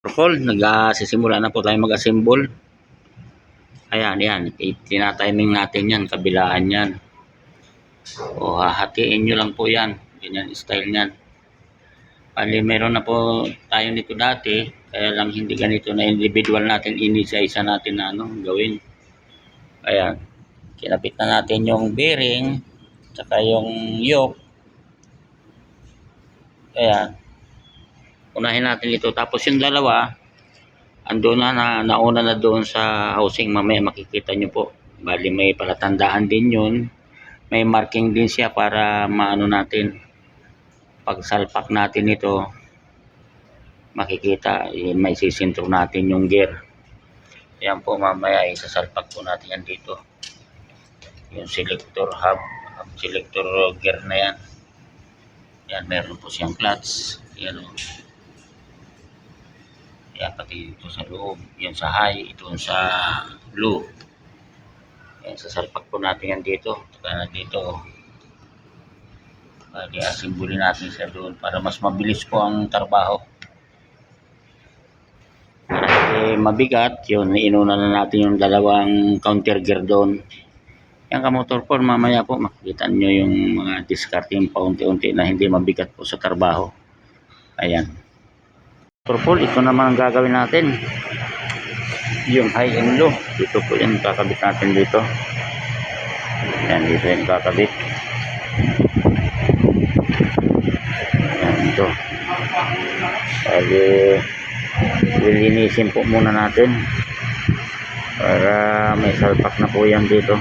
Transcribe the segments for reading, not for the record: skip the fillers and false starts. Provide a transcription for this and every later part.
Call, nagsisimula na po tayo mag-assemble. Ayan, yan. Tina-timing natin yan, kabilaan yan. O, hahatiin nyo lang po yan. Ganyan, style yan. Pali, meron na po tayo nito dati. Kaya lang hindi ganito na individual natin, isa-isa natin na gawin. Ayan. Kinapit na natin yung bearing, tsaka yung yoke. Ayan. Unahin natin ito. Tapos yung dalawa, ando nauna na doon sa housing. Mamaya makikita nyo po. Bali may palatandaan din yun. May marking din siya para maano natin. Pag salpak natin ito, makikita. May sisintro natin yung gear. Yan po, mamaya isasalpak po natin yan dito. Yung selector hub selector gear na yan. Yan, meron po siyang clutch. Yan o. Yan, pati ito sa loob. Yan sa high, ito sa low. Yan, sasalpak po natin yan dito. Kaya dito, i-assemble natin siya doon para mas mabilis po ang trabaho. Para hindi mabigat, yun, inuna na natin yung dalawang counter gear doon. Yan ka-motor po, mamaya po makikita nyo yung mga discarding paunti-unti na hindi mabigat po sa trabaho. Ayan. Purple, ito naman ang gagawin natin. Yung high and low. Dito po yan, kakabit natin dito. Yan, dito yung kakabit. Yan, ito. Bali, lilinisin po muna natin. Para may salpak na po yan dito.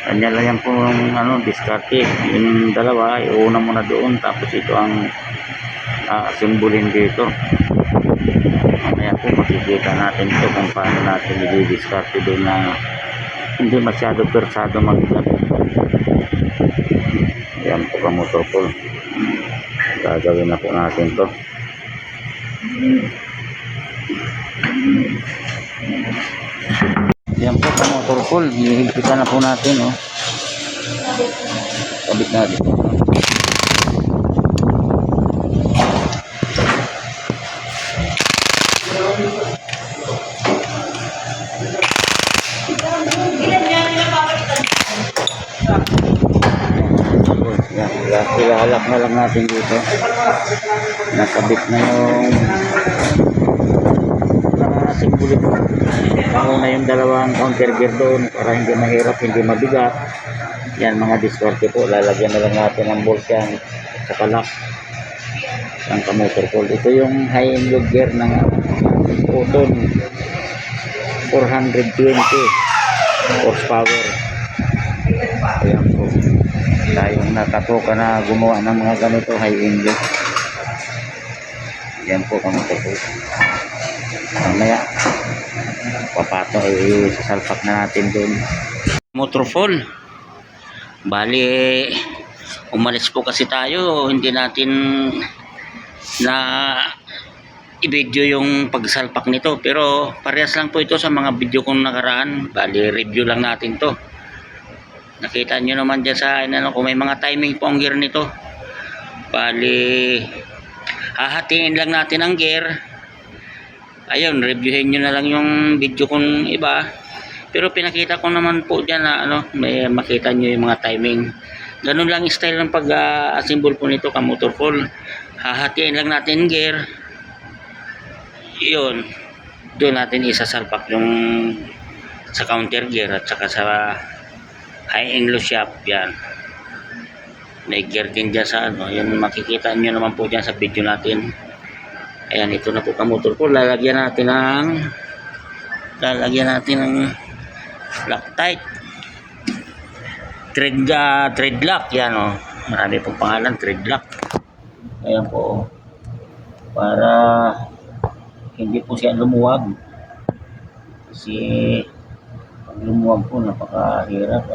Kanya lang yan po discarding. Yung dalawa, iuna muna doon. Tapos ito ang asimbulin dito. Mamaya po makikita natin ito kung paano natin i-discard doon na hindi masyado persado mabigat. Ayan po ka-motor pool. Gagawin na po natin to. Ayan po ka-motor pool. Hihigpitan na po natin. Kabit natin. Ilalak na lang natin dito. Nakabit na yung simbolo. Ako na yung dalawang counter gear doon para hindi mahirap, hindi mabigat. Yan mga diskarte po. Lalagyan na lang natin ang bolt yan sa lock ng ka-motor pool. Ito yung high and low gear ng Proton 420 horsepower. Ayan po. Tayong nakatoka na gumawa ng mga ganito high and low. Yan po ka-motor pool. Mamaya papato sasalpak na natin doon. Motor pool. Bali umalis po kasi tayo, hindi natin na i-video yung pagsalpak nito, pero parehas lang po ito sa mga video kong nakaraan. Bali review lang natin to. Nakita nyo naman dyan sa kung may mga timing po ang gear nito. Bali hahatiin lang natin ang gear. Ayun, reviewin nyo na lang yung video kong iba. Pero pinakita ko naman po dyan na may makita nyo yung mga timing. Ganun lang style ng pag-assemble po nito ka-motor pool. Hahatiin lang natin gear. Yun. Doon natin isasalpak yung sa counter gear at saka sa high and low shaft. Yan. May gear din dyan sa Yan makikita nyo naman po dyan sa video natin. Ayan, ito na po ka-motor pool. Lalagyan natin ng Loctite thread lock. Yan marami pong pangalan, thread lock. Ayan po, para hindi po siya lumuwag, kasi pag lumuwag po napakahirap.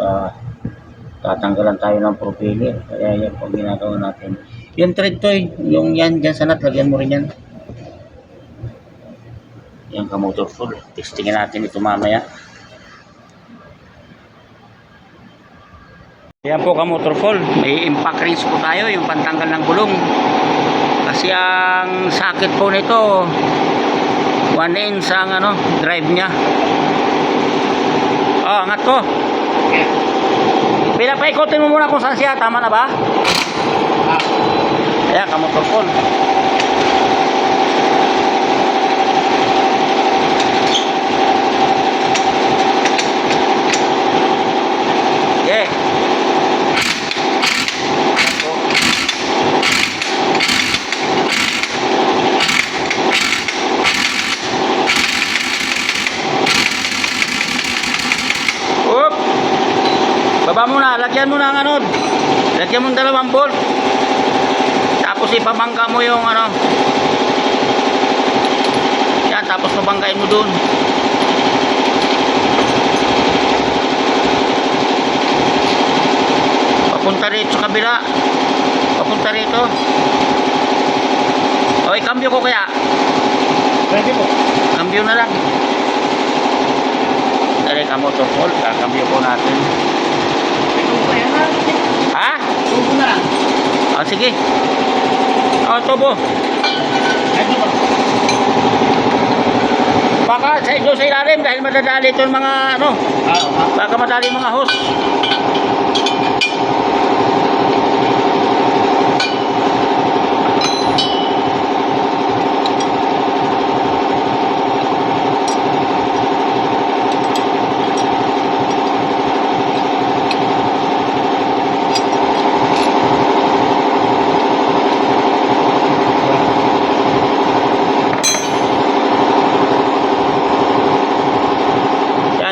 Tatanggalan tayo ng propeller. Kaya yan po ginagawa natin. Yung thread toy, yung yan dyan sa nut, lagyan mo rin yan. Yan ka-motor pool. Testingin natin ito mamaya. Yan po ka-motor pool. May impact wrench po tayo, yung pantanggal ng gulong. Kasi ang sakit po nito, 1 inch ang ano, drive niya. Oh, angat ko. Pinapaikotin mo muna kung saan siya. Tama na ba? Ayan, kamotor Paul. Okay. Oop. Baba muna, lagyan mo ng anod. Lagyan mo ng 2 bolt. Tapos ipabangka mo yung ano. Yan, tapos pabangkain mo dun. Papunta rito sa kabila. Papunta rito. Okay, cambio ko kaya. Pwede po. Cambio na lang. Dali ka motor Paul, kakambio ko natin. Ha? Tubo na lang. Ah, sige. Oh, tubo. Pwede po. Baka sa ito sa ilalim dahil madadali ito yung mga ano. Baka madali mga hose.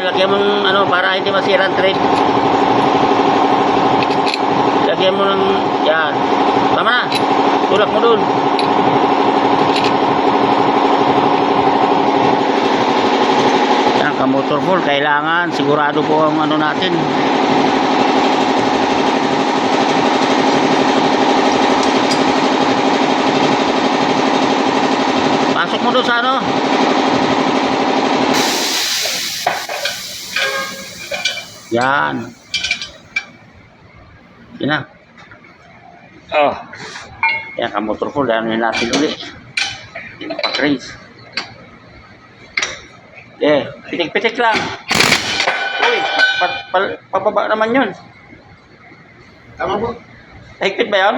Lagyan mo ng ano para hindi masira ang thread. Lagyan mo ng yan. Tama na. Tulak mo dun. Yan ka motor Paul. Kailangan sigurado po ang ano natin. Pasok mo dun sa ano. Yan. Yan na. Oh. Yan ka motor Paul. Yan natin ulit. Yung pack-race. Eh, pitik-pitik lang. Uy, pababa naman yun. Tama po. Higpit ba yun?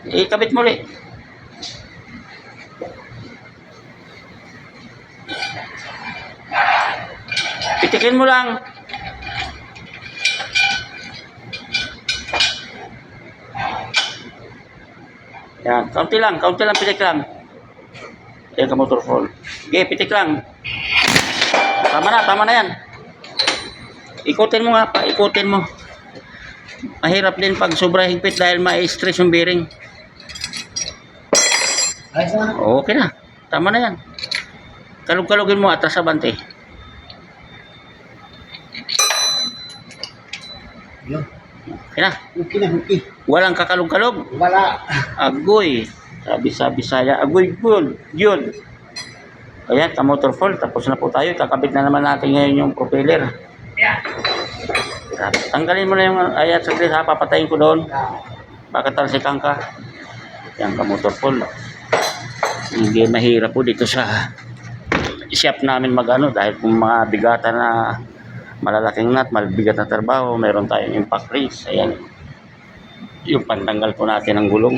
Ikabit mo ulit. Pitikin mo lang. Yan, kaunti lang pitik lang. Yan ka motor Paul. Okay, pitik lang. Tama na yan. Ikutin mo nga, ikutin mo. Mahirap din pag sobra higpit dahil ma-stress yung bearing. Ayos na. Okay na, tama na yan. Kalug-kalugin mo atras sa bante. Yun. Okay na. Okay na, okay. Walang kakalog-kalog. Wala. Agoy. Sabi sa Bisaya, agoy good. Yun. Ayan, ka-motor Paul. Tapos na po tayo. Kakabit na naman natin ngayon yung propeller. Yeah. Tanggalin mo na yung ayat saglit ha. Papatayin ko doon. Baka talsikan ka. Ayan, ka-motor Paul. Hindi mahirap po dito sa shop namin mag-ano. Dahil kung mga bigatan na malalaking nut, mabigat na trabaho, meron tayong impact race. Ayan. Yung pantanggal po natin ng gulong.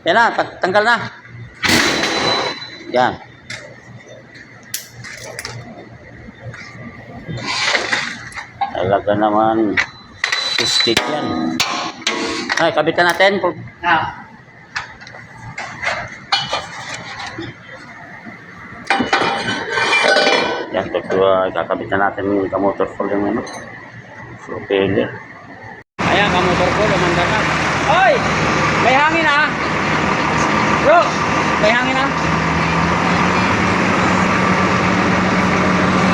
Yan na, tanggal na. Yan. Talaga naman stick yan. Ay, kabitan natin. Yan, kakabitan natin yung kamotor Paul yung ano, propeller. Ayan, kamotor Paul, umandar na. Oy! May hangin ah! Bro! May hangin ah!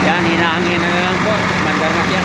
Yan, hinahangin na lang po. Umandar na siya.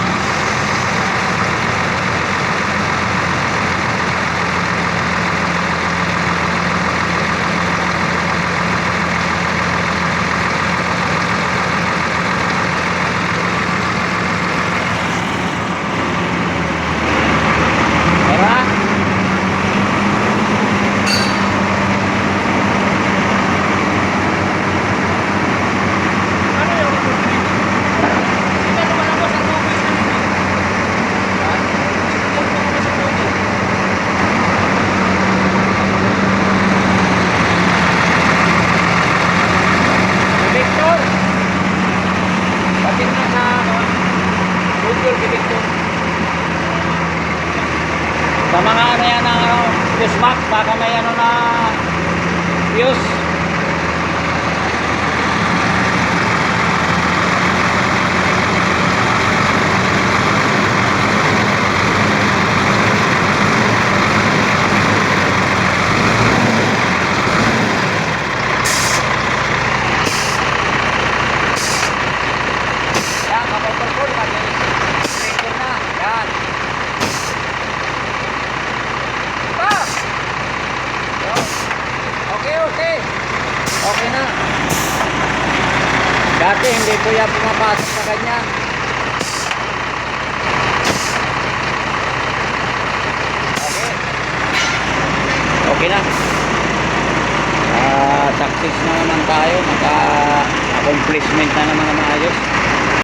mga ano yan ng ano, fuse max, baka may ano na fuse. Yan, kapag-control, mag-breaker na. Yan. Pa! Yan. Okay, okay. Okay na. Dati hindi ko yan pumapasok sa ganyan. Okay. Okay na. Success na naman tayo. Naka-accomplishment na naman na maayos.